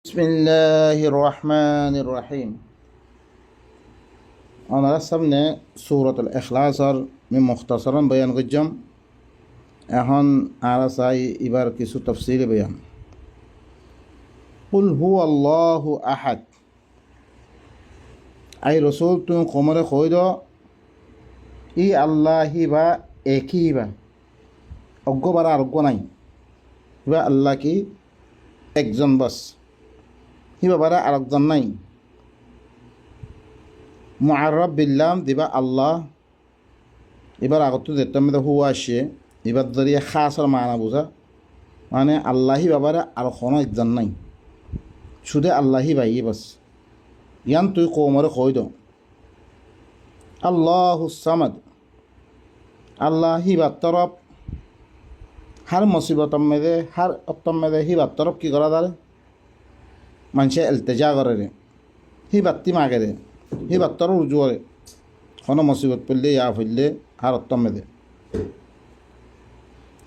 বিসমিল্লাহির রহমানির রহিম। ওনার সামনে সূরাতুল ইখলাসর আমি মুখতাসারান বয়ান করলাম। এখন আর চাই এবার কিছু তাফসীরে বয়ান। কুল হুয়াল্লাহু আহাদ। আই রসুল তুমি কমরে কই দ ই আল্লাহি বা একই বা অজ্ঞ বারা আরোগ্য নাই, বা আল্লাহ কি একজন বাস, হিবা বারা আরেকজন নাই। মুআররাব বিল্লাম দিবা আল্লাহ। এবার আগত যেটা মধ্যে হুয়া আসে এবার জরিয়ে খাসর মানা বোঝা, মানে আল্লাহি বাবারে আর কোনো একজন নাই, শুধু আল্লাহি বাই বাস। ইয়ান তুই কৌমরে কই দ আল্লাহুস সামাদ। আল্লাহি বা তরফ হার মুসিবত মেদে হার অত্তম মেদে হিবার তরফ কি করা দাঁড়ে মানুষে এলতেজা করে রে, হিবাত্তি মাগে রে, হিবার তরফ রুজু করে। কোনো মুসিবত পড়লে ইয়া ফেললে হার অত্তম মেদে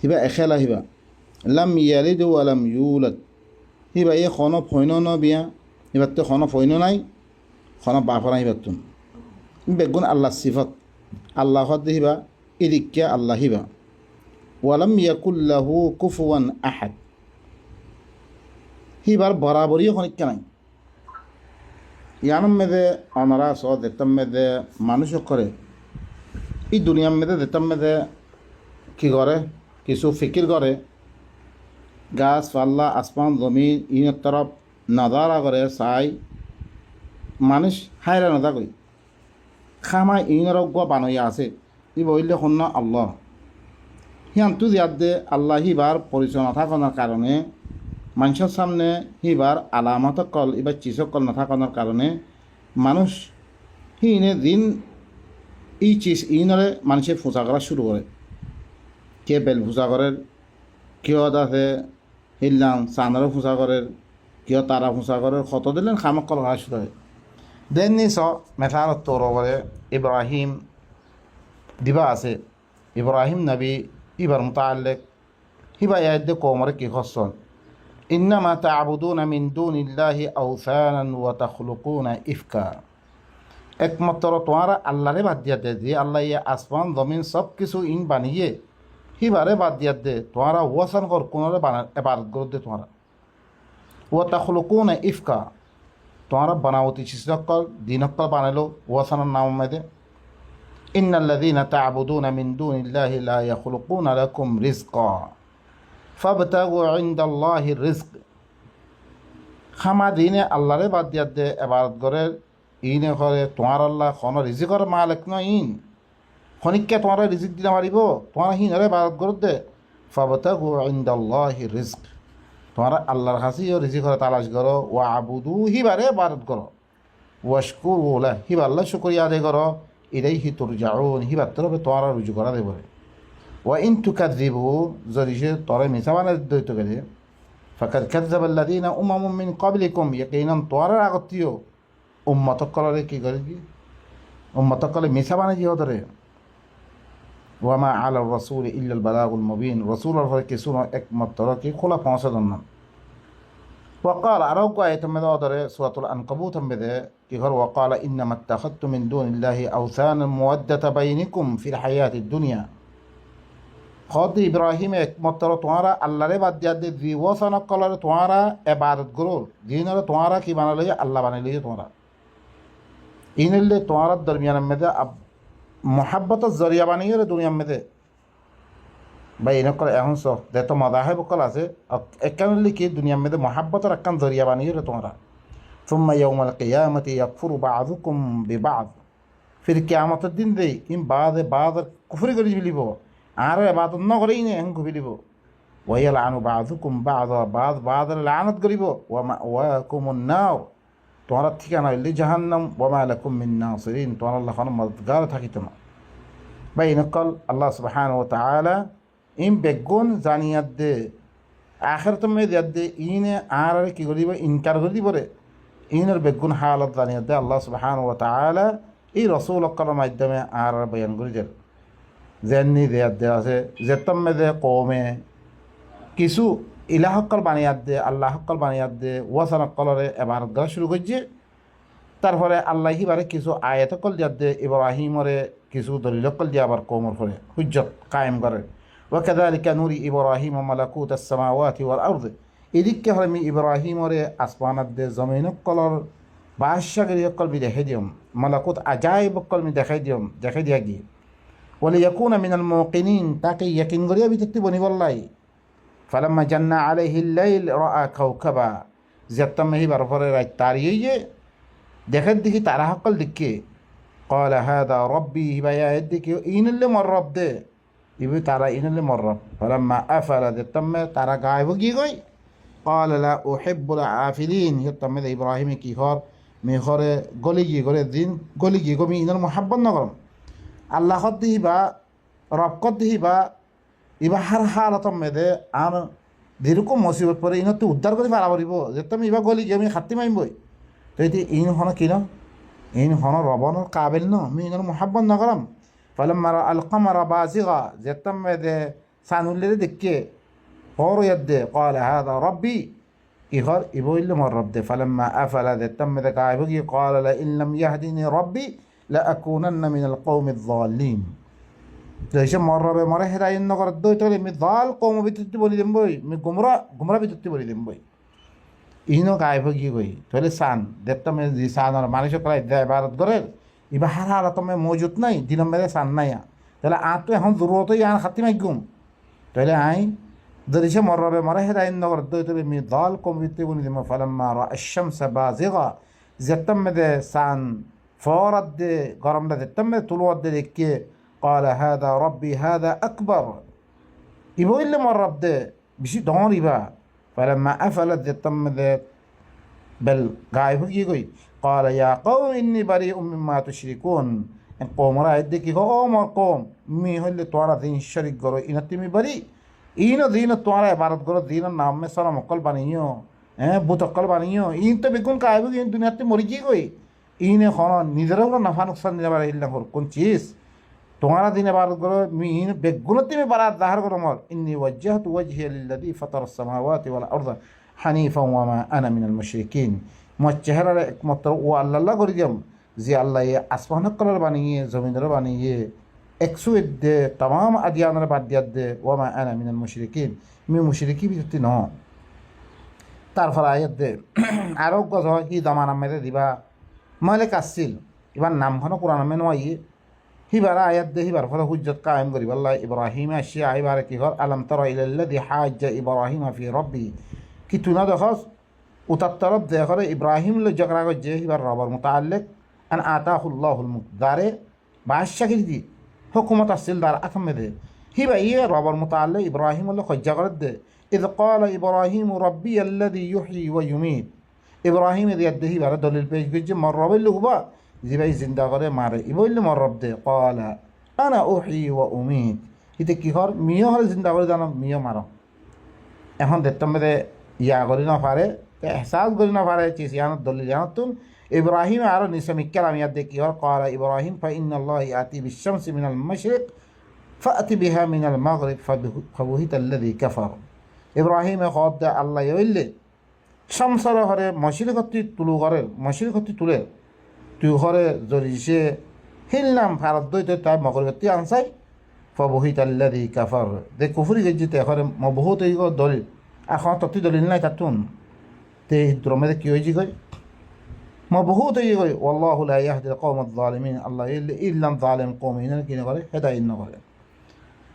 হিবা এখেলা হিবা লাম ইয়ালিদ ওয়ালাম ইউলাদ। হিবা এ কোনো ফৈন ন বিয়া হিবার তো কোনো ফৈন নাই, কোনো বাফরা হিবার তুন বেগুন আল্লাহ সিফত আল্লাহ হিবা ইদিকিয়া আল্লাহ হিবা। ওয়ালাম ইয়াকুল্লাহু কুফুয়ান আহাদ। হিবার বরাবরই খনিকা নাই। ইয়ানোর মেদে অনারা স দেতাম মেদে মানুষ করে এই দুনিয়ার মেদে দেতাম মেদে কি করে কিছু ফিকির করে, গাছ পাল্লা আসমান জমিন ইনের তরফ নজারা করে চাই মানুষ হায়রা নজা করি খামা ইনের অজ্ঞ বানইয়া আছে। ই বললে শূন্য আল্লাহ হিয়ান্তু জিয়াদ দে আল্লাহ হিবার পরিচয় নথাকানোর কারণে মানুষের সামনে হিবার আলামত কল এবার চিসকল না থাকানোর কারণে মানুষ হিনে দিন এই চিজ ইনরে মানুষে ফুঁচা করা শুরু করে। কে বেল ফুঁচা করের, কেউ আছে হিল্লাম চানারও ফুঁচা করের, কেউ তারা ফুঁচা করের, কত দিলেন খামক কল করা শুরু হয়। দেন নিস মেথার তোর বলে ইব্রাহিম দিবা আছে। ইব্রাহিম নবী ইবার মোতালেক হিবা ইয়াদ কৌমরে কি খসন ইন্নামা তা'বুদুনা মিন দুনিল্লাহি আওসানান ওয়া তাখলুকুনা ইফকা। একমাত্র তোমারা আল্লাহরে বাদ দিয়া দে, যে আল্লাহ ইয়ে আসমান জমিন সব কিছু ইন বানিয়ে হিবারে বাদ দিয়া দে, তোমারা ওয়াসান কর কোনরে এবাদত কর দে তোমারা। ওয়া তাখলুকুনা ইফকা তোমারা বানাওতি চিসকল দিনকল বানালো ওয়াসানের নাম মেদে। ইন্নাল্লাযীনা তা'বুদুনা মিন দুনিল্লাহি লা ইয়াখলুকুনা লাকুম রিজকা ফাবতাগু ইনদাল্লাহির রিজক। খামা দিনে আল্লাহরে বাদ দিয়া দে এবাদত করে ইনে করে তোমার আল্লাহ কোনো রিজিকর মালিক নয়। ইন খনিককে তোমার রিজিক দিতে পারিব, তোমার হিনরে এবাদত করে দে। ফাবতাগু ইনদাল্লাহির রিজক তোমার আল্লাহর কাছেও রিজিকর তালাশ করো। ওয়া আবুদু হিবারে এবাদত করো। ওয়াশকুরু লাহু হিবা আল্লাহ শুকরিয়া আদায় করো। ইলাইহি তুরজাউন হিবার তরফে তোমার রুজু করা দেব। ওয়া ইন তুকাযযিবু যদি সে তরে মিছা বানায় দইতে গেলে ফাকাদ কাযযাবাল্লাযীনা উমামুম মিন ক্বাবলিকুম ইয়াকিনান তোয়ারার আগতীয় উম্মতক কলরে কি করে কি উম্মতক কলে মিছা বানাই জিও ধরে। ওয়া মা আলা রাসূল ইল্লাল বালাগুল মুবিন রাসূলের পরে কিছু একমাত্র কি খোলা পৌঁছে দেন না। ওয়াকাল আরও কয়েক মেদে ধরে সূরাতুল আনকাবুত মেদে কি ঘর ওয়াকাল ইন্নামা ইত্তাখাযতুম মিন দুনিল্লাহি আওসানান মুওয়াদ্দাতা বাইনিকুম ফিল হায়াতিদ দুনিয়া। খদ ইব্রাহিম একমাত্র তোমারা আল্লাহরে বাদ দিয়া দে জীবসনক কলরে তোমারা এবাদত করো, দিনরে তোমারা কি বানালে আল্লাহ বানাইলে তোমরা ইনলে তোমার দরমিয়ান মেদে মোহাব্বতের জরিয়া বানিয়ে দুনিয়ার মেদে বা এনেকল এখন সব যেহেতু মদাহেব কল আছে একানলি কি দুনিয়ার মেদে মোহাব্বতের একান জরিয়া বানিয়ে তোমরা। সুম্মা ইয়াউমাল কিয়ামতি ইয়াকফুরু বা'দুকুম বিবা'দ। ফির কিয়ামতের দিন দেই ইন বাদে বাদ কুফরি করে ফেলিব আর এবাদত নকরেই নে এখন ঘুরিব। ওয়াইয়ালআনু বা'দুকুম বা'দা বাদের লানত করিব। ওয়া মাওয়াকুমুন নার তোমার ঠিকানা হইলে জাহান্নাম। ওয়া মা লাকুম মিন নাসিরিন তোমার আল্লাহ কোনো মদদগার থাকিত না। বা ইনকল আল্লাহ সুবহানাহু ওয়া তাআলা ইন বেগুন জানিয়াত দে আখিরাত মে দিয়াত দে ইনে আর কি করিব ইনকার করি দিবরে ইনের বেগুন হালত জানিয়াত দে আল্লাহ সুবহানাহু ওয়া তাআলা এই রাসূল অকর মাধ্যমে আর বয়ান করি দেন। যেমনি দেয়াত দে আছে যেতম মেদে কৌমে কিছু ইলাহকল বানিয়াত দে আল্লাহ হকল বানিয়াত দে ওয়াসানকলরে এবারত করা শুরু করছে। তারপরে আল্লাহ হিবারে কিছু আয়াতকল দিয়াত দে ইব্রাহিমরে কিছু দলিলকল দিয়ে আবার কৌমর করে হুজ্জত কায়েম করে। ওয়াকাযালিকা নুরি ইব্রাহিম মালাকুত আস-সামাওয়াতি ওয়াল আরদ, এদিকে হলে আমি ইব্রাহিমরে আসমানাত দে জমিনকলর বাদশাগিরি অকল মি দেখাই দিম, মালাকুত আজাইব অকল মি দেখাই দিয়া গিয়ে ওলি ইয়াকুনা মিনাল মুকিনিন, তাকে ইয়াকিন করিয়া বিতক্তি বনিবল্লাই। ফালাম্মা জান্না আলাইহিল লাইল রাআ কাওকাবা, যেতাম হিবার পরে রাত তারিয়ে দেখার দেখি তারা সকল দিকে ক্বালা হাযা রাব্বি, হিবায়া এদিকে ইনলে মর রব দে ইবি তারা ইনলে মর রব। ফালাম্মা আফালা যেতাম তারা গায়েব গিয়ে গই ক্বালা লা উহিব্বুল আফিলিন, যেতাম ইব্রাহিম কি হর মেঘরে গলি গিয়ে করে দিন গলি গিয়ে গমি ইনার মোহাব্বত নগরম আল্লাহ দিহিবা রব কত দিহিবা ইবা হার হালতম মেদে আর যেরকম মুসিবত পরে ইনত উদ্ধার করে পারা পারিব, যেতাম ইবা গলি গিয়ে আমি খাতি মারিবই। তো এটি ইন হন কিন ইন হন রবনের কাবিল ন আমি ইনার মোহাব্বত নগরম। ফালাম্মা আল কমারা বাজিগা, যেতাম মেদে সানুল্লে দেখকে হর ইয়াদে ক্বালা হাযা রাব্বি, ইহর ইবইল মর রব দে। ফালাম্মা আফালা যেতাম মেদে গায়েব গিয়ে ক্বালা লা ইন লাম ইয়াহদিনি রাব্বি লা আকুনান্না মিনাল কওমিয যালিম। তো এসে মর রবে মরে হেদায়ত নগর দই তাহলে আমি দাল কৌম বিদ্যুৎ বলি দিম বই, আমি গুমরা বিদ্যুৎ বলি দিম বই। ইনো গায়েব গিয়ে গই তাহলে সান দেখতাম যে সান আর মানুষ করাই দেয় ভারত গড়ের ইবা হার হার তুমি মজুত নাই দিনম মেরে সান নাই, তাহলে আর তো এখন জরুরতই আর খাতি মাইগুম। তাহলে আই দরিসে মর রবে মরে হেদায়ত নগর দই তাহলে আমি দাল কৌম বিদ্যুৎ বলি দিম। ফালাম্মা রাআ আশ-শামসা বাজিগা, যেতাম মেদে সান ফরাদ দে গরমটা যেতাম মেদে তুলুয়াদ দে দেখকে ক্বালা হাযা রাব্বি হাযা আকবার, ইবইল মর রব দে বেশি ডর ইবা। ফালাম্মা আফালাত যেতাম মেদে বেল গায়েব গিয়ে গই ক্বালা ইয়া কওম ইন্নী বারিউম মিম্মা তুশরিকুন, কওমরা এদিকে ও মর কওম মি হইলে তোরা দিন শরিক করো ইনা তুমি বারি ইন দিন তোরা ইবাদত করো দিন নাম মে সারা মকল বানিও বুতকল বানিও ইন তো বেগুন গায়েব গিয়ে দুনিয়াতে মরি গিয়ে গই ইনে হন নিজের নাফা নুকসান দিনে বাড়ি ইল্লা কোন চিজ তোমারা দিনে বারত করো মিন বেগুন তুমি বারাত জাহার করো মর ইন্নী ওয়াজ্জাহতু ওয়াজহিয়া লিল্লাযী ফাতারাস সামাওয়াতি ওয়াল আরদা হানিফান ওয়া মা আনা মিনাল মুশরিকিন, মোর চেহারার একমাত্র ও আল্লাহ করে দিম যে আল্লাহ আসমান কলর বানিয়ে জমিনের বানিয়ে একশো দে তাম আদিয়ানের বাদ দিয়াত দে ওয়া মা আনা মিনাল মুশরিকিন, মি মুশরিকি বিরতি ন। তারপর আয়াত দে আরো গজ হি দামান মেরে দিবা মালিক আসছিল এবার নাম হন কোরআন মে নয় হিবার আয়াত দে হিবার ফলে হুজ্জত কায়েম করিব আল্লাহ ইব্রাহিম আসিয়া আইবার কি ঘর আলম তরা ইলাল্লাযী হাজ্জা ইব্রাহিম ফি রাব্বি, কি তুই না দেখস উতার তরফ দে করে ইব্রাহিম লো জগরা গজে হিবার রবার মুতাআল্লিক আন আতাহুল্লাহুল মুকদারে বাদশাগিরি দি হুকুমত আসছিল দার আথমে দে হিবা ইয়ে রবার মুতাআল্লিক ইব্রাহিম লো খজ্জা করে দে ইদ ক্বালা ইব্রাহিম রাব্বি আল্লাযী ইউহয়ি ওয়া ইউমীত, ইব্রাহিম দিয়াত দে হিবার দলিল পেশ গজে মর রবে লুবা জিবাই জিন্দা করে মারে ইবইল মর রব দে ক্বালা আনা উহয়ি ওয়া উমীত, ইতে কি হর মিও হলে জিন্দা করে জানো মিও মারো। এখন দেখতাম মেরে ইয়া করি না পারে এহসাস করি না পারে চিসিয়ানত দলিল জানতুন ইব্রাহিম আরো নিসমিক্কাল আমি ইয়াদ দেখি হর ক্বালা ইব্রাহিম ফাইন্নাল্লাহ ইয়াতি বিশ-শামসি মিনাল মাশরিক ফাআতি বিহা মিনাল মাগরিব ফাবুহিতাল্লাযী কাফার, ইব্রাহিম খদ আল্লাহ ইল্লে শামসর হরে মশরিকতি তুলু করে মশরিকতি তুলে তুই ঘরে জরিসে হিলনাম ভারত দইতে তাই মগরগতি আনসাই ফাবুহিতাল্লাযী কাফার দে কুফরি গজিতে ঘরে বহুত এই দলিল এখন ততি দলিল নাই তাতুন তে দ্রমে কি হইজি গই বহুত এই গই ওয়াল্লাহু লা ইয়াহদিল কওমায যালিমিন, আল্লাহ ইল্লাম যালিম কওম ইনা কি করে হেদায়েত না করে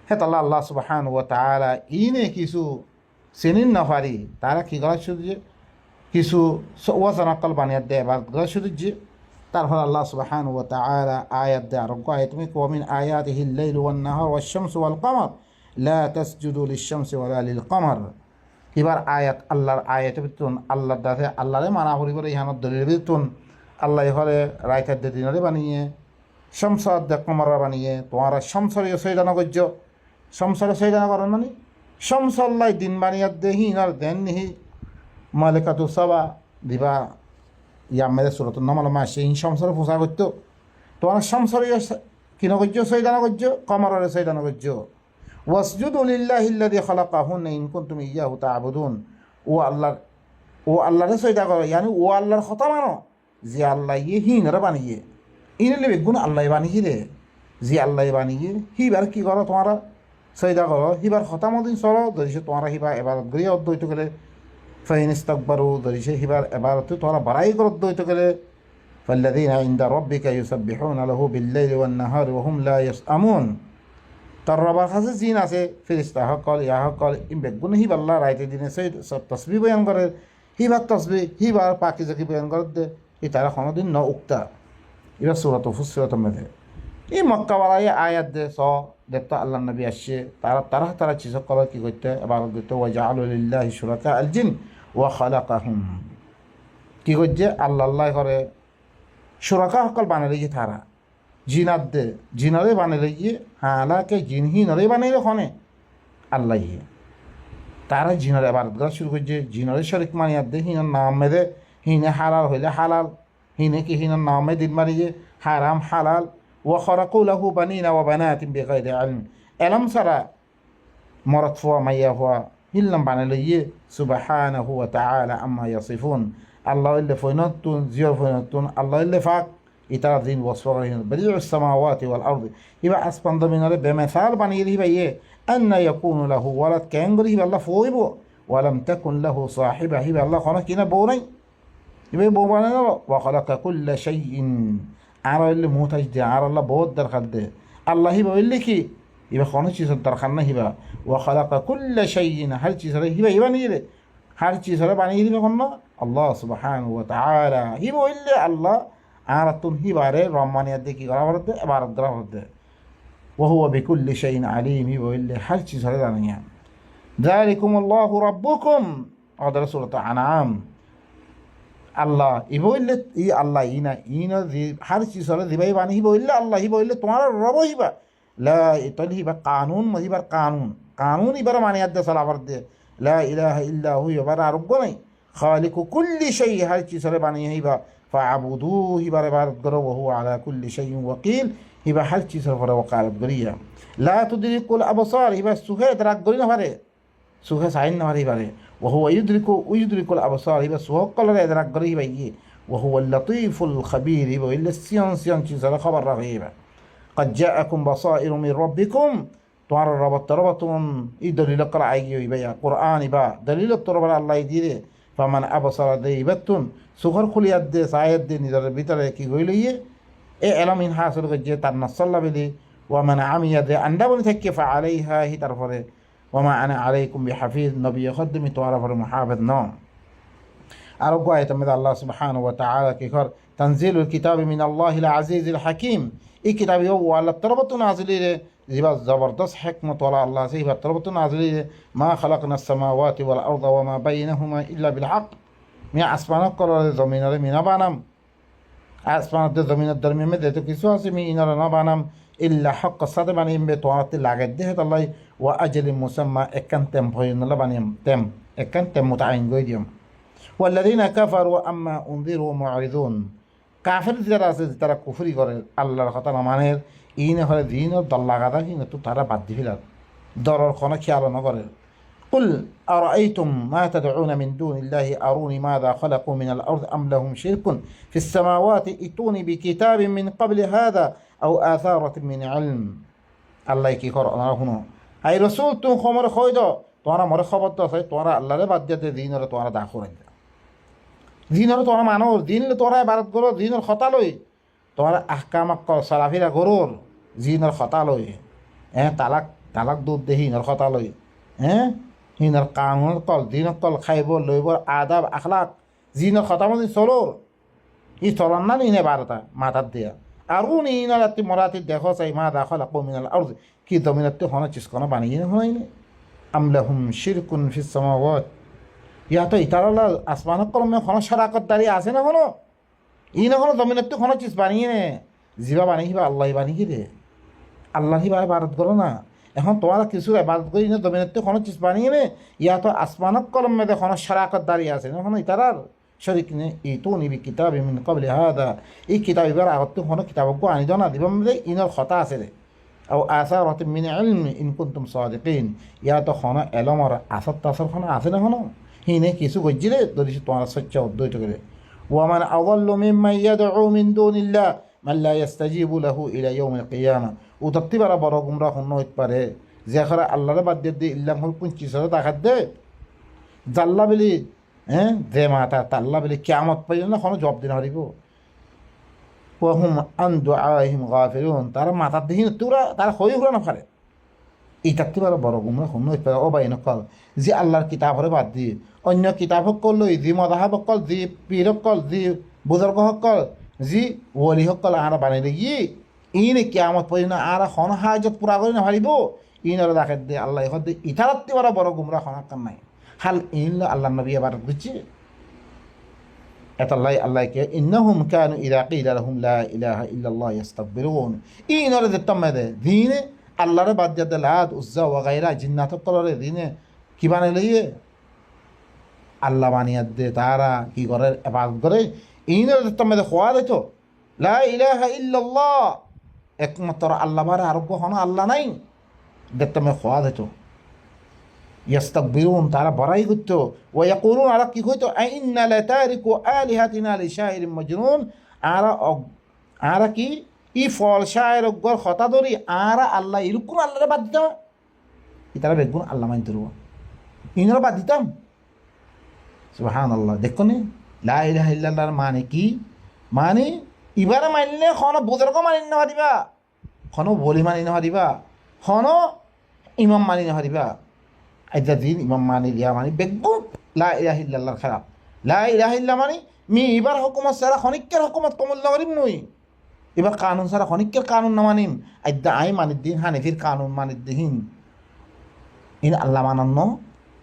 হেত আল্লাহ সুবহানাহু ওয়া তাআলা ইনে কিছু সেনিন না পারি তারা কি করা শুধু কিছু ওয়াজানাকাল বানিয়ে দেয় বা গড়া শুধু তারপর আল্লাহ সুবহানাহু ওয়া তাআলা আয়াত দে আরো আয়াত মে কমিন আয়াতিহিল লাইল ওয়ান নাহার ওয়াশ শামসু ওয়াল কমার লা তাসজুদু লিশ-শামসি ওয়ালা লিল কমার, এবার আয়াত আল্লাহর আয়াত বিতুন আল্লাহর দাতে আল্লাহরে মানা করি করে ইহানত দলিল বিতুন আল্লাহ হরে রাইতার দে দিনরে বানিয়ে শামসাদ দে কমার বানিয়ে তোমার শামসরে সৈদান গজ্জ শামসরে সৈদান করেন মানে শামসাল্লাহ দিন বানিয়ে দে হিনার দেন নিহি মালিকাতু সাবা দিবা ইয়ামের সুরতুন নামালমা সেই শামসরে পোষা করতো তোমার শামসরে কিনা গজ্জ সৈদান গজ্জ কমারে সৈদান গজ্জ ওয়াসজুদু লিল্লাহিল্লাযী খালাকাহুন্না ইন কুনতুম ইয়্যাহু তা'বুদুন। ও আল্লাহরে সজদা করো, ইয়ানি ও আল্লাহর কথা মানো যে আল্লাহ হিনরে বানিয়ে, ইনলে বেগুন আল্লাহ বানিয়ে রে, যে আল্লাহ বানিয়ে হিবার কি করো তোমরা সজদা করো, হিবার কথা মদিন চলো, ধরিছে তোমরা হিবা এবারত গড়িয়ে অদ্বৈত গেলে ফাইন ইস্তাকবারু, ধরিছে হিবার এবারত তোমরা বাড়াই করে অদ্বৈত গেলে ফাল্লাযীনা ইনদা রাব্বিকা ইউসাব্বিহুনা লাহু বিল-লাইলি ওয়ান-নাহারি ওয়া হুম লা ইয়াসআমুন। তার রবার কাছে জিন আছে, ফেরেশতা সকল ইয়া সকল ইন বেগুন হিব আল্লাহ রাইতে দিনে সব তসবিহ বয়ান করে, হিবার তসবিহ হিবার পাকিজাকি বয়ান করে দে, ই তারা কোনোদিন ন উক্তা। এবার সূরাত ফুসসিলাতের মধ্যে এই মক্কাওয়ালাই আয়াত দে স দেখতো আল্লাহ নবী আসছে, তারা চিজ করে কি করতে এবার করতে ওয়া জাআলু লিল্লাহি শুরাকা আল জিন ওয়া খালাকাহুম, কি করছে আল্লাহ করে শুরাকা সকল বানালে গিয়ে তারা জিনাত দে, জিনরে বানালে গিয়ে হালাকে জিনহীনরে বানাইলে খনে আল্লাহ ইয়ে তারা জিনরে এবারত করা শুরু করছে, জিনরে শরিক মানিয়াত দে, হিনার নাম মেদে, হিনে হালাল হইলে হালাল, হিনে কি হিনার নাম মে দিন মারিয়ে হারাম হালাল। وخرقوا له بنين وبنات بغير علم এলম সারা মরদ ফুয়া মাইয়া ফুয়া হিল্লাম বানাইলে সুবহানাহু ওয়া তাআলা আম্মা ইয়াসিফুন। আল্লাহ ইল্লে ফয়নতুন জিয়র ফয়নতুন আল্লাহ ইল্লে ফাক ইতারা দিন ওয়াসফারিন বদিউস সামাওয়াতি ওয়াল আরদি, হিবা আসমান জমিনরে বেমিসাল বানিয়ে হিবা আন্না ইয়াকুনু লাহু ওয়ালাদ, কেন গরি হিবা আল্লাহ ফইব, ওয়ালাম তাকুন লাহু সাহিবা, হিবা আল্লাহ কোন কিনা বউ নাই, হিবা বউ বানানো। ওয়া খালাকা কুল্লা শাইইন, আর হইলে মুহতাজ দে, আর আল্লাহ বহুত দরকার দে, আল্লাহ হিবা হইলে কি হিবা কোনো চিজের দরকার না হিবা। ওয়া খালাকা কুল্লা শাইইন, হার চিজরে হিবা হিবা নিয়ে রে, হার চিজরে বানিয়ে দিবে কোন আল্লাহ সুবহানাহু ওয়া তাআলা, হিবা হইলে আল্লাহ আর তুন হিবারে রহমানিয়াত দে কি করা করতে এবার করা করতে। ওয়া হুয়া বিকুল্লি শাইইন আলিম, হিবা হইলে হার চিজরে জানিয়া। যালিকুমুল্লাহু রাব্বুকুম, আদার সূরাত আনআম। আল্লাহ ইবইলে ই আল্লাহ ইনা ইনা হার চিজ হলে দিবাই বানি হিবইলে আল্লাহ হিবইলে তোমার রব হিবা লা ইতাল হিবা কানুন মহিবার কানুন কানুন ইবার মানিয়াত দে সালাফার দে লা ইলাহা ইল্লা হু ইবার আরোগ্য নাই খালিকু কুল্লি শাই, হার চিজ হলে বানি হিবা ফাআবুদু হিবার ইবাদত করো, ওয়া হুয়া আলা কুল্লি শাইইন ওয়াকিল, হিবা হার চিজ হলে ওয়াকালত করিয়া। লা তুদরিকুল আবসার, হিবা সুখে দরাক করি না পারে, সুখে সাইন না পারে পারে। وهو يدرك الأبصار، هي سوق قال لا يدرك قريبا يجي، وهو اللطيف الخبير، هو إلا السيان شيء خبر رغيبة. قد جاءكم بصائر من ربكم، تعالى ربطون يدليل قرأ يجي يبيع قرآن با دليل التربة الله يديره. فمن أبصر ذيبتون سخر كل يد سايد نذر بيتر كي يقولي إيه علم إن حاصل قد تنصل بدي، ومن عمي ذي أندبن تكف عليها هي ترفضه، وما أنا عليكم بحفيظ، نبي يقدم تعرف المحافظ نوم. أرجو آية من الله سبحانه وتعالى كخر تنزيل الكتاب من الله العزيز الحكيم، إيه كتاب يو على التربة نازلين زبا زبردست حكمة ولا الله زبا التربة نازلين. ما خلقنا السماوات والأرض وما بينهما إلا بالحق، من أسمان قال الزمين من بانم أسمان الزمين الدرمي مدة كيسوس من إننا بانم إلا حق الصدق بانيم بتوانت العقد ده الله وأجل مسمى إكن تم بين الله بانيم تم إكن تم متعين قيديم. والذين كفروا أما أنذروا معرضون، كافر ترى كفري قال الله خطر مانير إين هو الدين ضل غدا هنا ترى بعد فيلا ضرر خنا كيالا نقول. قل أرأيتم ما تدعون من دون الله أروني ماذا خلقوا من الأرض أم لهم شرك في السماوات ائتوني بكتاب من قبل هذا أو آثارة من علم. الله يكي قرأنا هنا هاي رسول تون خمر خويدا تونا مر خبر داساي تونا الله له بعد جت دين له تونا داخل دين له تونا مانور دين له تونا عبارت کرو دين الخطا لوي تونا احکام کو سلافيرا غرور دين الخطا لوي طلاق دود دين الخطا لوي دين القانون قال دين قال خيبر لويبر آداب اخلاق دين الخطا من سولور يتولنا ني عبارت ماتا ديا أروني إن التي مرات الدخول سي ماذا خلقوا من الأرض كي ضمنت هنا تسكنا بانيين هنا أم لهم شرك في السماوات، يا تو إتارا لا أسمان كلهم من هنا شراكة داري أسنا هنا إين هنا ضمنت هنا تس بانيين زيبا بانيه با الله بانيه ده الله هي بارد كرونا এখন তোমারা কিছু ইবাদত করি না দমিনতে কোনো চিজ বানিয়ে নে ইয়া তো আসমানক কলম মে দেখো শরাকত দাঁড়িয়ে আছে এখন ইতারার শরিক নে ইতুনি বি কিতাবি মিন ক্বাবলি হাদা, এই কিতাব এবার আগত কোনো কিতাবক আনি দাও না দিবাম দে ইনর খতা আছে রে আও আসারাতিন মিন ইলমি ইন কুনতুম সাদিকিন ইয়া তো হনো এলম আর আসর তাসর হনো আছে না হনো হিনে কিছু গজ্জিলে যদি তোমার সচ্চা অদ্বৈত করে ওয়ামান আযাল্লু মিম্মান ইয়াদউ মিন দুনিল্লাহ মান লা ইস্তাজিবু লাহু ইলা ইয়াউমিল কিয়ামা ও তত্তি বারা বড় গুমরাহ হনো হইতে পারে যে খরা আল্লাহরে বাদ দিয়ে ইল্লাম হল 25 টাকা দে জাল্লা বলি হ্যাঁ যে মাতা তাল্লা বলি কিয়ামত পাইল না হনো জবাব দিন হারিব ওয়াহুম আন দুআইহিম গাফিলুন তারা মাথার দিন তোরা তারা হই হলো না পারে এই থাকতে পারে বড় গুমরা হন্য হইতে পারে ও বাই নকল যে আল্লাহর কিতাবরে বাদ দিয়ে অন্য কিতাব সকল লই যি মদাহাব সকল যি পীর সকল যি বুজুর্গ সকল যি ওলি সকল আর বানাই গিয়ে ইনে কিয়ামত পাইল না আর হন হাজত পুরা করে না পারিব ইনরে দেখে দে আল্লাহ ইহদ ইথারাত্তি পারে বড় গুমরা হনাকার নাই হাল ইন আল্লাহ নবী এবার বুঝছে এতাল্লাই আল্লাহকে ইন্নাহুম কানু ইযা কিলা লাহুম লা ইলাহা ইল্লাল্লাহ ইস্তাকবিরুন ইনরে দিতাম দে দিনে আল্লাহরে বাদ দিয়ে লাত উজ্জা ওয়া গায়রা জিন্নাত কলরে দিনে কি বানাই লইয়ে আল্লাহ বানিয়ে দে তারা কি করে ইবাদত করে ইনরে দিতাম দে খোয়া দিত লা ইলাহা ইল্লাল্লাহ একমাত্র আল্লাহ বারে আর কোনো আল্লাহ নাই দিতাম খোয়া দিত ইয়াস্তাকবিরুন তারা বড়াই করতো ওয়া ইয়াকুলুন আর কি কইতো আইন্না লাতারিকু আলিহাতিনা লিশাইরিন মাজনুন আর কি ই ফল শায়ের গর কথা ধরি আর আল্লাহ ইরুকুন আল্লাহরে বাদ দিতাম ইতারা বেগুন আল্লাহ মানতে রুয়া ইনরা বাদ দিতাম সুবহানাল্লাহ দেখো নি লা ইলাহা ইল্লাল্লাহর মানে কি মানে ইবারে মানলে কোনো বুজুর্গ মানি না দিবা কোনো বলি মানি না দিবা কোনো ইমাম মানি না দিবা আইদা দিন ইমাম মানি দিয়া মানি বেগুন লা ইলাহা ইল্লাল্লাহর খারাপ লা ইলাহা ইল্লা মানে মি ইবার হুকুমত সারা খনিকের হুকুমত কমুল্লা করিম নই এবার কানুন সারা খনিকের কানুন না মানিম আইদা আই মানিদ্দিন হানিফির কানুন মানিদ্দিন ইন আল্লাহ মানান্ন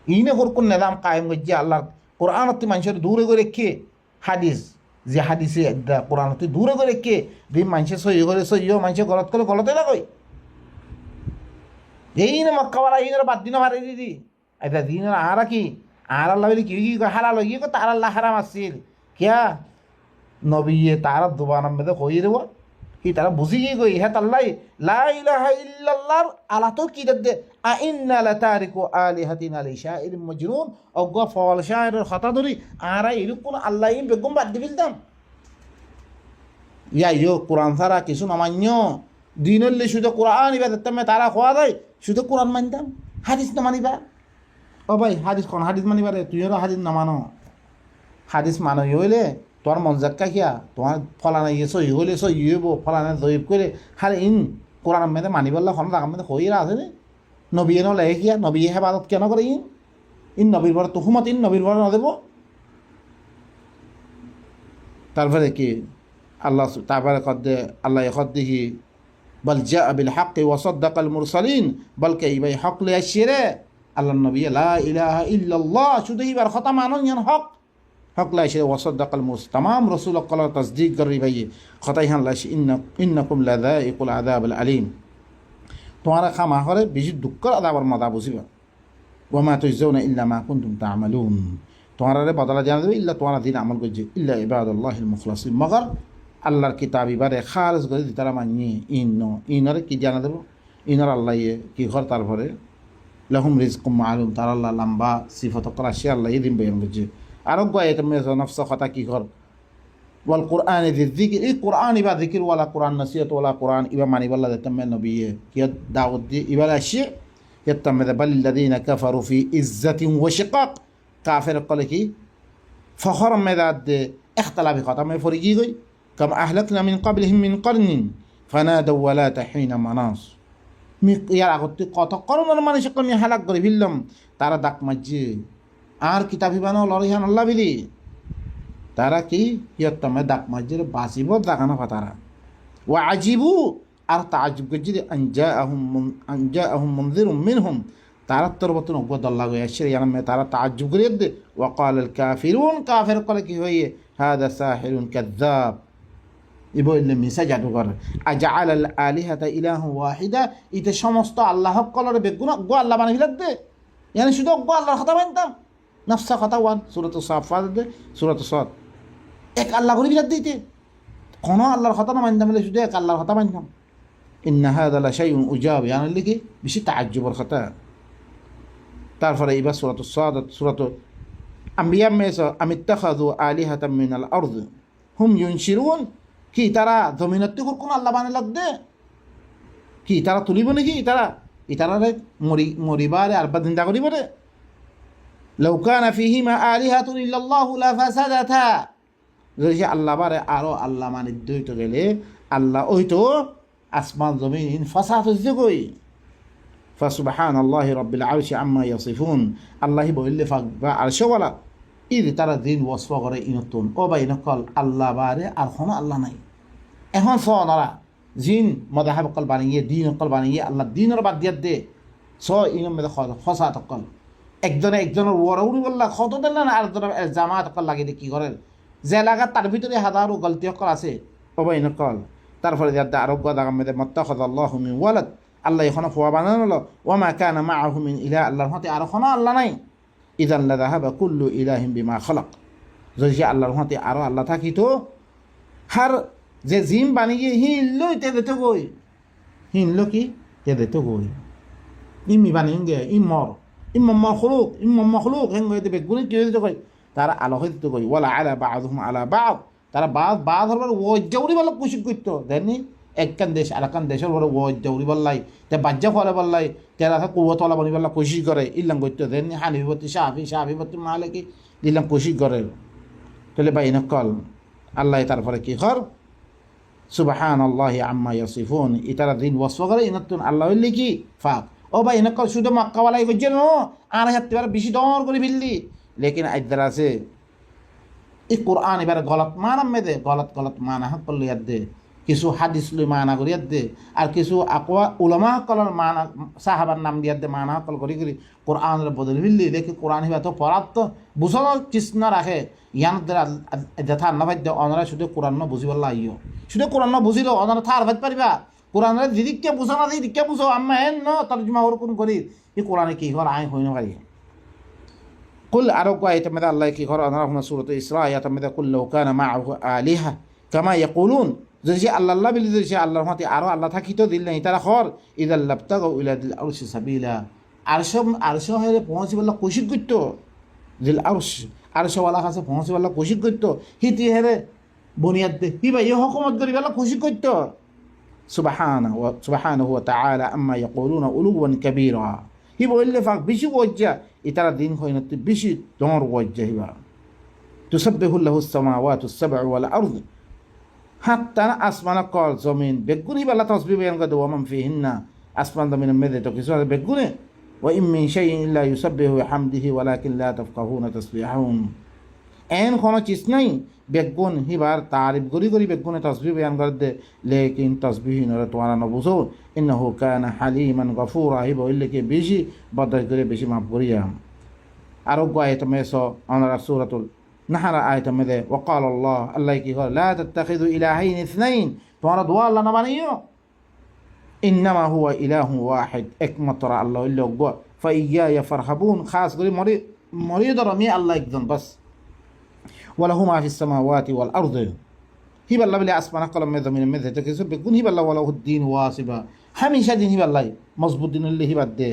ইনে হরকুন নিজাম কায়েম গজ্জি আল্লাহর কোরআনতি মানুষের দূরে করে রেখে হাদিস যে হাদিসে আইদা কোরআনতি দূরে করে রেখে যে মানুষের সহি করে সহিও মানুষের গলত করে গলতে লাগাই এই না মক্কাওয়ালা ইনের বাদ দিন হারাই দিদি আইদা দিন আর কি আর আল্লাহ বলি কি হারাল ইয়ে তার আল্লাহ হারাম আসছিল কিয়া নবী তারা দুবানার মধ্যে কই দেব কি তারা বুঝি গিয়ে গই হ্যাঁ তাল্লাই লা ইলাহা ইল্লাল্লাহর আলা তো কি দে আইন্না লাতারিকু আলিহাতিনা লিশাইরিন মাজনুন অগ ফল শায়ের কথা ধরি আর এরকম আল্লাহ ইন বেগম বাদ দিবিলতাম ইয়া ইয়ো কোরআন ছাড়া কিছু নামান্য দিনল্লি শুধু কোরআন ইবা দিতাম তারা খোয়া দেয় শুধু কোরআন মানতাম হাদিস না মানিবা ও ভাই হাদিস কোন হাদিস মানিবারে তুইও হাদিস না মানো হাদিস মানো হইলে তোমার মন জাক্কা কিয়া তোমার ফলানা ইয়ে সই হইলে সই হইব ফলানা জয়ীব করে হারে ইন কোরআন মেয়েদের মানিবল্লা হন রাখার মধ্যে হইরা আছে রে নবী এনে লাগে কিয়া নবী হেফাজত কেন করে ইন নবীর বড় তুহুমত ইন নবীর বড় না দেব তারপরে কি আল্লাহ তারপরে কদ্দে আল্লাহ কদ্দিহি বল জা বিল হক ওয়া সাদ্দাকাল মুরসালিন বলকে ইবাই হক লে আসিরে আল্লাহ নবী লা ইলাহা ইল্লাল্লাহ শুধু ইবার কথা মানো ইয়ান হক হক লাইছে ওয়াসাদ্দাকাল মুরস तमाम রাসূল কলার তাসদীক করি ভাই কথাই হান লাইছে ইন্নাকুম লাযাইকুল আযাবুল আলিম তোমারা খামা করে বেশি দুঃখের আযাবের মজা বুঝিবা ওয়া মা তুজজাউনা ইল্লা মা কুনতুম তা'মালুন তোমারা বদলা জানা দেবে ইল্লা তোমারা দিন আমল করছে ইল্লা ইবাদুল্লাহিল মুখলাসিন মগর আল্লাহর কিতাব ইবারে খালেস করে তারা মানি ইনরে কি জানা দেব ইনর আল্লাহ কি ঘর তারপরে লাহুম রিজকুম মালুম তার আল্লাহ লম্বা সিফত করা সে আল্লাহ দিন বয়ান করছে আরো গায়ে নফস কথা কি কর ওয়াল কোরআন যিকির এই কোরআন ইবা যিকির ওয়ালা কোরআন নসিহত ওয়ালা কোরআন ইবা মানি বল্লা দেতমে নবী কি দাওয়াত দি ইবা আসে يتم بل الذين كفروا في عزة وشقاق كافر قال كي فخر مداد اختلاف ختم فريقي كم أهلكنا من قبلهم من قرن فنادوا ولا حين مناص ইয়ার আগতে কত করোনার মানুষ কমি হালাক করে ফেললাম তারা ডাক মাঝে আর কিতাবি বানাও লরিহান আল্লাহ বিলি তারা কি ইয়ত্তমে ডাক মাঝে বাঁচিব দাগানো ফাতারা ও আজিবু আর তাজিব গজি আনজাআহুম মুনযিরুম মিনহুম তারা তরবতন গদল্লা গয়া শিরিয়ান তারা তাজিব করে দে ওয়াকাল আল কাফিরুন কাফির কলে কি হইয়ে হাদা সাহিরুন কাযাব ইবো ইল্লে মিসা জাদুকর আজআল আল আলিহাতা ইলাহু ওয়াহিদা ইতে সমস্ত আল্লাহ কলর বেগুন গো আল্লাহ বানাই ফেলে দে ইয়ানি শুধু গো আল্লাহর কথা মানতাম নফসা কথা ওয়ান সূরাতুস সাফাত দে সূরাতুস সাদ এক আল্লাহ করে ফেলে দিতে কোন আল্লাহর কথা না মানতাম বলে শুধু এক আল্লাহর কথা মানতাম ইন্না হাযা লাশাইউন উজাব ইয়ানি লিখি বেশি তাআজ্জুবের কথা। তারপরে এবার সূরাতুস সাদ সূরাতুল আম্বিয়া মেসো আমিত্তাখাযু আলিহাতাম মিনাল আরদ হুম ইউনশিরুন, কি তারা জমিনের থেকে কোন আল্লাহ বানাই লাগবে? কি তারা তুলিব নাকি? ইতারারে মরিবারে আরবা জিন্দা করিবারে? লাউ কানা ফীহিমা আলিহাতুন ইল্লাল্লাহু লাফাসাদাতা, যদি আল্লাহ বারে আরো আল্লাহ মানে দইতে গেলে আল্লাহ ওইতো আসমান জমিন ফাসাদ হইছে কই। ফাসুবহানাল্লাহি রাব্বিল আরশি আম্মা ইয়াসিফুন, আল্লাহি বললে ফাকবা আরশওয়ালা ঈদ তারা দিন ওয়াসফ করে ইনতুন ও বা ইনকল আল্লাহ বারে আর কোনো আল্লাহ নাই। এখন সনারা জিন মদাহাব কল বানিয়ে দিন কল বানিয়ে আল্লাহ দিনের বাদ দিয়ে দে স ইনম মেদে ফসাদ কল একজনের ওয়ারউরি বললা কত দিন না আর জামাত কল লাগিয়ে দিয়ে কী করেন যে এলাকা তার ভিতরে হাজারো গলতি কল আছে ও বা ইনকল। তারপরে আরোগ্য দাগাম মেদে মত্তাখাযা আল্লাহু মিন ওয়ালাদ, আল্লাহ এখনো ফোয়া বানানো ওয়ামা কানা মাআহু মিন ইলাহ, আল্লাহর হাতে আর কোনো আল্লাহ নাই। ইযান লাযাহাবা কুল্লু ইলাহিন বিমা খালাক, যদি আল্লাহর হাতে আরও আল্লাহ থাকিত হার যে জিম বানিয়ে হিনলো তে দিতে গই হিনলো কি তে দিতে গই ইমি বানিয়ে গে ইম মখলুক হেন গই দেবে গুণে কি দিতে গই তারা আলো হয়ে দিতে গই ওয়ালা আলা বা'দুহুম আলা বা'দ, তারা বাদ হবার ওয়াজ্জাউরি বলা কুশিক করতো দেননি একখান দেশ আরেকখান দেশের বড় ওয়াজ্জাউরি বললাই তে বাজ্জা ফলে বললাই তেরা কুয়াতলা বনি বললা কোশিশ করে ইল্লাম করতো দেননি হানিফি শাফি মালিকি দিলাম কোশিশ করে। তাহলে বা ইনকল আল্লাহ তারপরে কি কর সুবহানাল্লাহি আম্মা ইয়াসিফুন, ইতারা দিন ওয়াসফ করে ইনাতুন আল্লাহ হইলে কি ফাক ও ভাই ইনকল শুধু মক্কাওয়ালাই করছে নো আর হাতে বেশি দর করে ফেললি। লেকিন আইদার আছে এই কোরআন এবার গলত মানাম মেদে গলত মানা হক করলে ইয়াদ দে কিছু হাদিস লই মানা করি ইয়াদ দে আর কিছু আকওয়া উলামা কলর মানা সাহাবার নাম দিয়া দে মানা কল করি কোরআনের বদল ফেললি। দেখি কোরআন হিবা তো পড়াত তো বুঝানো কৃষ্ণ রাখে ইয়ান যথা আল্লাহ ভাই অনারা শুধু কোরআন বুঝিবার আইও শুধু কোরআন বুঝিল অনারা থার ভাই পারিবা কোরআনের দিদিকে বুঝা না দিদিকে বুঝো আম্মা হেন ন তর্জমা ওরকম করি এই কোরআনে কি ঘর আয় হই না পারি। কুল আরো আয়াত মধ্যে আল্লাহ কি ঘর অনারা হুনা সূরাত ইসরা আয়াত মধ্যে কুল লাউ কানা মাআহু আলিহা কামা ইয়াকুলুন, যদি আল্লাহ বিলি যদি আল্লাহর হাতে আরো আল্লাহ থাকিতো দিল নাই তারা খর ইদাল লাবতাগু ইলা দিল আরশি সাবিলা, আরশ হয়ে পৌঁছিবলা কোশিশ করতো দিল আরশওয়ালা কাছে পৌঁছিবলা কোশিশ করতো হিতি হেরে বুনিয়াদ দে হি ভাই হুকুমত করি বলা কোশিশ করতো। সুবহানাহু ওয়া তাআলা আম্মা ইয়াকুলুনা উলুওয়ান কাবীরা, হি বললে ফাক বেশি ওয়াজ্জা ইতারা দিন হয় না বেশি দর ওয়াজ্জা হিবা তুসাব্বিহু লাহুস সামাওয়াতুস সাব'উ ওয়াল আরদ, হাত্তা আসমান কল জমিন বেগুনি বালা তসবিহ বয়ান করে দেওয়া মান ফিহিন্না, আসমান জমিনের মেদে তো কিছু আছে বেগুনে ওয়া ইম মিন শাইইন ইল্লা ইউসাব্বিহু বিহামদিহি ওয়ালাকিন লা তাফকাহুনা তাসবিহাহুম, এন কোনো চিজ নাই বেগুন হিবার তারিফ করি বেগুনে তসবিহ বয়ান করে দে লেকিন তসবিহ নরে তোমারা ন বুঝো ইন্নাহু কানা হালিমান গফুরা, হি বললে কি বেশি বদল করে বেশি মাফ করিয়া। আরো আয়াত মেস অনারা সূরাতুল নাহারা আয়াত মেদে ওয়াকাল আল্লাহ কি কর লা তাত্তাখিযু ইলাহাইন ইসনাইন, তোমরা দোয়া আল্লাহ না বানিও ইন্নামা হুয়া ইলাহু ওয়াহিদ, একমাত্র আল্লাহ হইল গো ফাইয়া ফারহাবুন, খাস করে মরি ধর আমি আল্লাহ একজন বাস। ওয়ালাহু মা ফিস সামাওয়াতি ওয়াল আরদ, হিবাল্লাহ বলে আসমান কলম মে জমিন মে যেতে কিছু বেগুন হিবাল্লাহ ওয়ালাহুদ্দিন ওয়াসিবা, হামেশা দিন হিবাল্লাহ মজবুত দিন হইলে হিবাদ দে।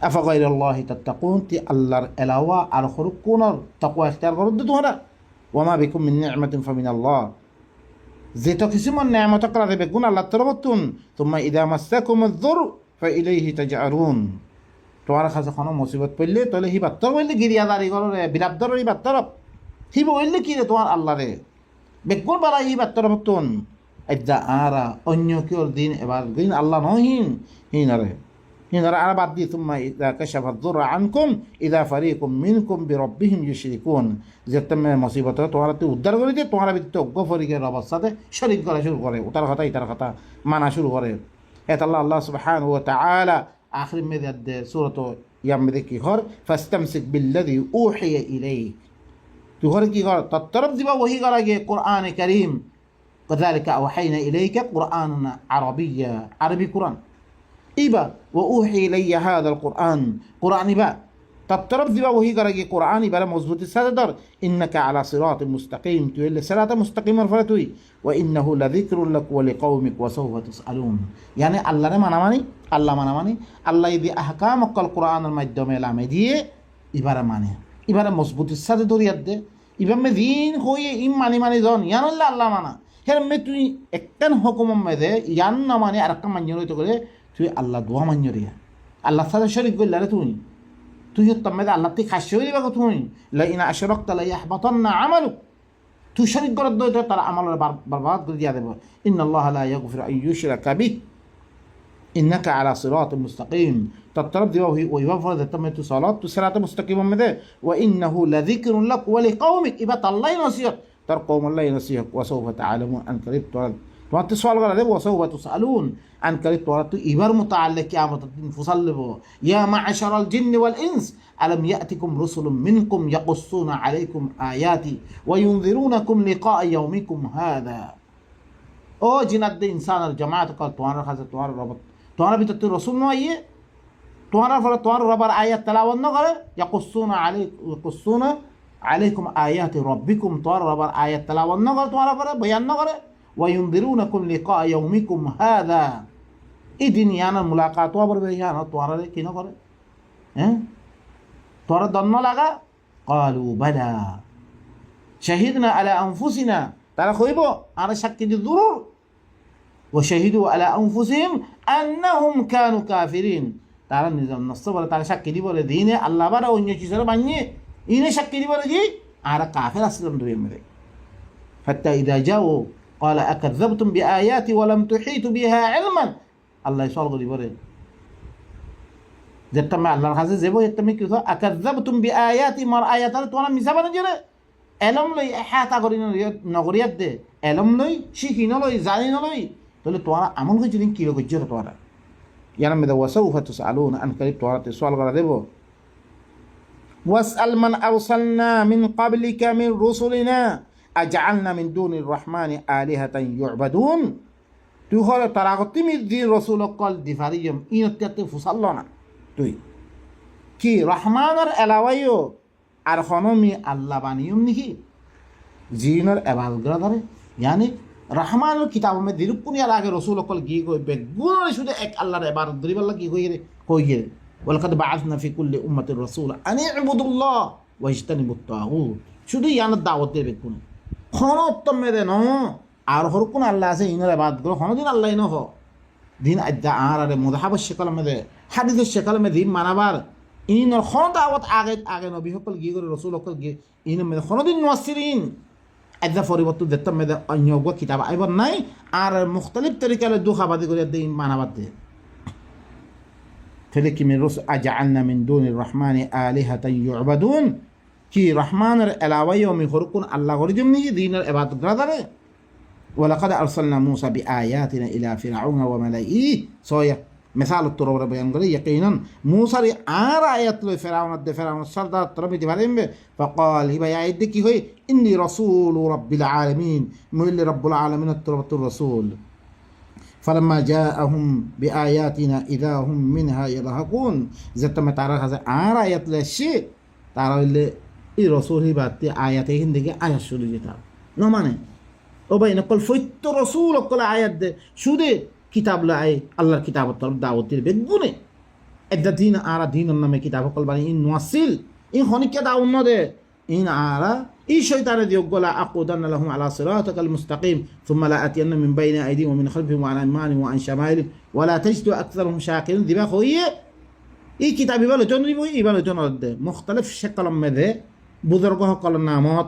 আফা গায়রাল্লাহি তাত্তাকুন, তি আল্লাহর এলাওয়া আর হরুক কোন তাকওয়া ইখতিয়ার করো তোমরা। ওয়ামা বিকুম মিন নি'মাতিন ফামিনাল্লাহ, যেটা কিছু মন নেয়ামত করা দেবে গুণ আল্লাহ তরফতুন তুম্মা ইদা মাসসাকুমুয যুর ফাইলাইহি তাজআরুন, তোমার কাছে কোনো মুসিবত পড়লে তাহলে হি বাত্তর বললে গিরিয়াদারি করো রে বিরাবদর হি বাত্তর হি বললে কি রে তোমার আল্লাহ রে বেগুন বালা হি বাত্তর হতুন আজ্জা আরা অন্য কেউ দিন এবার দিন আল্লাহ নহিন হিনারে আর বাদ দিয়ে তুম্মা ইদা কাশাফা যুর আনকুম ইদা ফারিকুম মিনকুম বিরাব্বিহিম ইউশরিকুন, যে তুমি মুসিবত তোমার উদ্ধার করে দিয়ে তোমার ভিতরে অজ্ঞ ফরিকের অবস্থাতে শরীক করা শুরু করে ওটার কথা ইটার কথা মানা শুরু করে। এত আল্লাহ সুবহানাহু ওয়া তাআলা আখির মে দে সূরাত ইয়াম মে কি ঘর ফাস্তামসিক বিল্লাযী উহিয়া ইলাইক, তুই ঘরে কি কর তরফ দিবা ওহি করা গিয়ে কোরআনে কারীম কাযালিকা আওহাইনা ইলাইকা কুরআনান আরাবিয়্যা, আরবি কোরআন ইবা ওয়া উহিয়া ইলাইয়া হাযাল কোরআন, কোরআন ইবা তত্তরফ দিবা ওহি করে গিয়ে কোরআন এবারে মজবুতির সাথে ধর ইন্নাকা আলা সিরাতিন মুস্তাকিম তুই এলে সিরাতে মুস্তাকিমের ফলে তুই ওয়া ইন্নাহু লাযিকরুল লাক ওয়া লিকাউমিক ওয়া সাওফা তুসআলুন ইয়ানি আল্লাহরে মানামানি আল্লাহ মানামানি আল্লাহ ইদি আহকাম অকল কোরআনের মাধ্যমে এলামে দিয়ে এবারে মানে এবারে মজবুতির সাথে দরিয়াত দে ইবামে দিন হয়ে ইম মানি জন ইয়ানল্লা আল্লাহ মানা হেরমে তুই একটান হুকুম মেদে ইয়ান না মানে আর একটা মান্য রইতে করে তুই আল্লাহ দোয়া মান্য রিয়া আল্লাহর সাথে শরীক করলে রে তুই তম্মেদে আল্লাহ তুই খাসি হয়ে দিবা তুমি লাইনা আশরাকতা লাইয়াহবাতান্না আমালুক তুই শরীক করে দইতে তার আমলের বরবাদ করে দিয়া দেব ইন্নাল্লাহা লা ইয়াগফিরু আন ইউশরাকা বিহি ইন্নাকা আলা সিরাতিন মুস্তাকিম তত্তরফ দিবা ওইবা ফলে তম্মে তুই সালাত তুই সিরাতে মুস্তাকিম মেদে ওয়া ইন্নাহু লাযিকরুন লাক ওয়া লিকাউমিক ইবা তাল্লাই নসিহত তার কওম আল্লাহ নসিহত ওয়া সাওফা তাআলামুন আন কারিব তোমার তো সওয়াল করা দেব ওয়া সাওফা তুসআলুন আন কারিব তোরা তুই ইবার মুতাআল্লিক কিয়ামতের দিন ফুসাল দেব ইয়া মা'আশারাল জিন্নি ওয়াল ইনস আলাম ইয়াতিকুম রুসুলুম মিনকুম ইয়াকুসসুনা আলাইকুম আয়াতি ওয়া ইউনযিরুনাকুম লিকা ইয়াউমিকুম হাযা ও জিনাত ইনসানের জামাত কল তোমার কাছে তোমার ভিতর তুই রসুল নয় তোমার ফলে তোমার রবার আয়াত তেলাওয়াত না করে ইয়াকুসসুনা আলাইকুম আয়াতি রব্বিকুম তোমার রবার আয়াত তেলাওয়াত না করে তোমার উপরে বয়ান না করে ওয়া ইউনযিরুনাকুম লিকা ইয়াউমিকুম হাযা এই দিন ইয়ানার মুলাকাত আবার ইয়ানা তোমার কি না করে হ্যাঁ তোর দন্ন লাগা ক্বালু বালা শাহিদনা আলা আনফুসিনা তারা কইব আর সাক্ষী দি দূর ওয়া শাহিদু আলা আনফুসিহিম আন্নাহুম কানু কাফিরিন তারা নিজাম নষ্ট বলে তারা সাক্ষী দি বলে দিনে আল্লাহ বারা অন্য কিছু বানিয়ে ইনে সাক্ষী দি বলে জি আর কাফির আসলাম দুই মেরে হাত্তা ইদা যাও قال أكذبتم بآياتي ولم تحيطوا بها علما الله يسأل قولي بره যেটা মা আল্লাহর কাছে যাব এটা আমি কি আকাযাবতুম বিআয়াতি মার আয়াতার তোরা মিছা বানাই জরে এলম লই হাতা করি নগরিয়াত দে এলম লই শিখি নলই জানি নলই তাহলে তোরা আমল করে যদি কি রকম জরে তোরা ইয়ানা মেদা ওয়াসাউফা তুসআলুন আন কারিব তোরা তে সওয়াল করা দেব ওয়াসআল মান আরসালনা মিন ক্বাবলিকা মিন রুসুলিনা আজআলনা মিন দুনির রহমানি আলিহাতান ইউবাদুন তুই হলে তারা তুমি দি রাসূল কল দিফারিয়ম ইনতে ফুসাল্লো না তুই কি রহমানের এলাওয়াইও আর হনমি আল্লাহ বানিয়ম নাকি জিনের এবাদতরা ধরে ইয়ানি রহমানের কিতাব মে দিরুপুনিয়ার আগে রাসূল কল গি কই বেগুন শুধু এক আল্লাহর ইবাদত দরিবাল্লা কি কইরে ওয়ালাকাদ বাআসনা ফি কুল্লি উম্মাতির রাসূল আন ইবুদুল্লাহ ওয়া ইজতানিবুত তাগুত শুধু ইয়ানের দাওয়াত দেবে কোন খনতম মে দেন আর হর কোন আল্লাহ আছে ইনের ইবাদত গুলো হনদিন আল্লাহ ইন হ দিন আদ্দা আর আরে মুদাহাবত শেখাল মে দে হাদিসের শেখাল মে দিন মানাবার ইনর খন দাওয়াত আগে নবী সকল গিয়ে করে রসুল সকল গিয়ে ইন মে কোনদিন নসিরিন আদ্দা পরিবর্তন দেখতাম মে অন্য কিতাব আইবার নাই আর মুখতালিফ তরিকালে দুখাবাদি করে দিন মানাবার দে ফলে কি মে রসুল আজআলনা মিন দুনির রহমানি আলিহাতান ইউবাদুন কি রহমানের এলাওয়াইও মি হরকুন আল্লাহ করে দিম নি দিনের ইবাদত গদারে ولقد أرسلنا موسى بآياتنا إلى فرعون وملئه صويا مثال الترور بيان قال يقينا موسى آر آيات له فرعون السردار تربي تبارين فقال هبا يا عيدك هي إني رسول رب العالمين مولي رب العالمين التربة الرسول فلما جاءهم بآياتنا إذا هم منها يضحكون زدت ما تعرف هذا آر آيات له شيء تعرف اللي الرسول هبا آياته هندك آيات شو اللي جتاب نو معنى ও ভাই নকল ফৈত্য রসুল অকল আয়াত দে শুধু কিতাব লাই আল্লাহর কিতাবত তরফ দাওয়াত দিল বেগুনে একটা দিন আরা দিনের নামে কিতাব অকল বানি ইন নোয়াসিল ইন হনিকে দাউন ন দে ইন আরা ই শয়তানে দিও গলা আকুদান্না লাহুম আলা সিরাতাকাল মুস্তাকিম থুম্মা লা আতিয়ান্না মিন বাইনি আইদিহিম ওয়া মিন খালফিহিম ওয়া আন আইমানিহিম ওয়া আন শামাইলিহিম ওয়া লা তাজিদু আকসারহুম শাকিরিন দিবা হইয়ে এই কিতাব ইবালো জন দিবই ইবালো জন দে মুখতালিফ শাকলম মেদে বুজুর্গ সকল নামত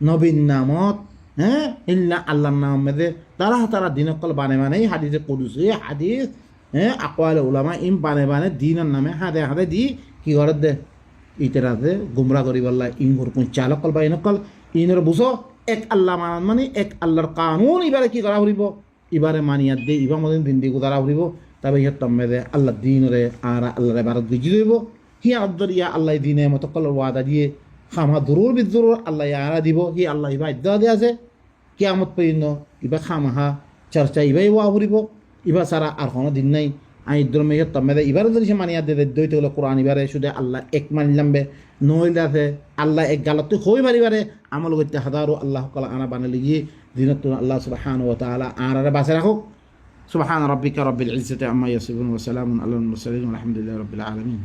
নবীন নামত হ্যাঁ ইল্লা আল্লাহর নাম মেদে তারা দিন কল বানে হাদিসে কুদুসি হাদিস হ্যাঁ আকওয়াল উলামা ইম বানে দিনের নামে হাদে দি কি করে দে ইতরাতে গুমরা করি বল্লা ইন কোন চালক কল বাইন কল ইনের বুঝো এক আল্লাহ মানে এক আল্লাহর কানুন ইবারে কি করা হইব ইবারে মানিয়াত দে ইবা মদিন দিন দি গুদারা হইব তবে ইহ তম্মেদে আল্লাহ দিনরে আর আল্লাহর ইবাদত গজি হইব হি আদরিয়া আল্লাহ দিনে মত কল ওয়াদা দিয়ে খামা দরুর বিদরুর আল্লাহ ইয়ারা দিব হি আল্লাহ ইবা ইদ্দা দিয়ে আছে কিয়ামত পর্যন্ত ইবা খামাহা চর্চা ইবাই ওয়া হরিব ইবা সারা আর কোনো দিন নাই আই ধর্মে তমেদে এবারে যদি সে মানিয়া দে দইতে হলো কোরআন এবারে শুধু আল্লাহ এক মানিলাম বে নইলাতে আল্লাহ এক গালত হই পারিবারে আমল করতে হাজারো আল্লাহ কলা আনা বানালি গিয়ে দিনত আল্লাহ সুবহানাহু ওয়া তাআলা আর বাঁচে রাখুক সুবহান রাব্বিকা রাব্বিল ইজ্জাতি আম্মা ইয়াসিফুন ওয়া সালামুন আলাল মুরসালিন ওয়া আলহামদুলিল্লাহি রাব্বিল আলামিন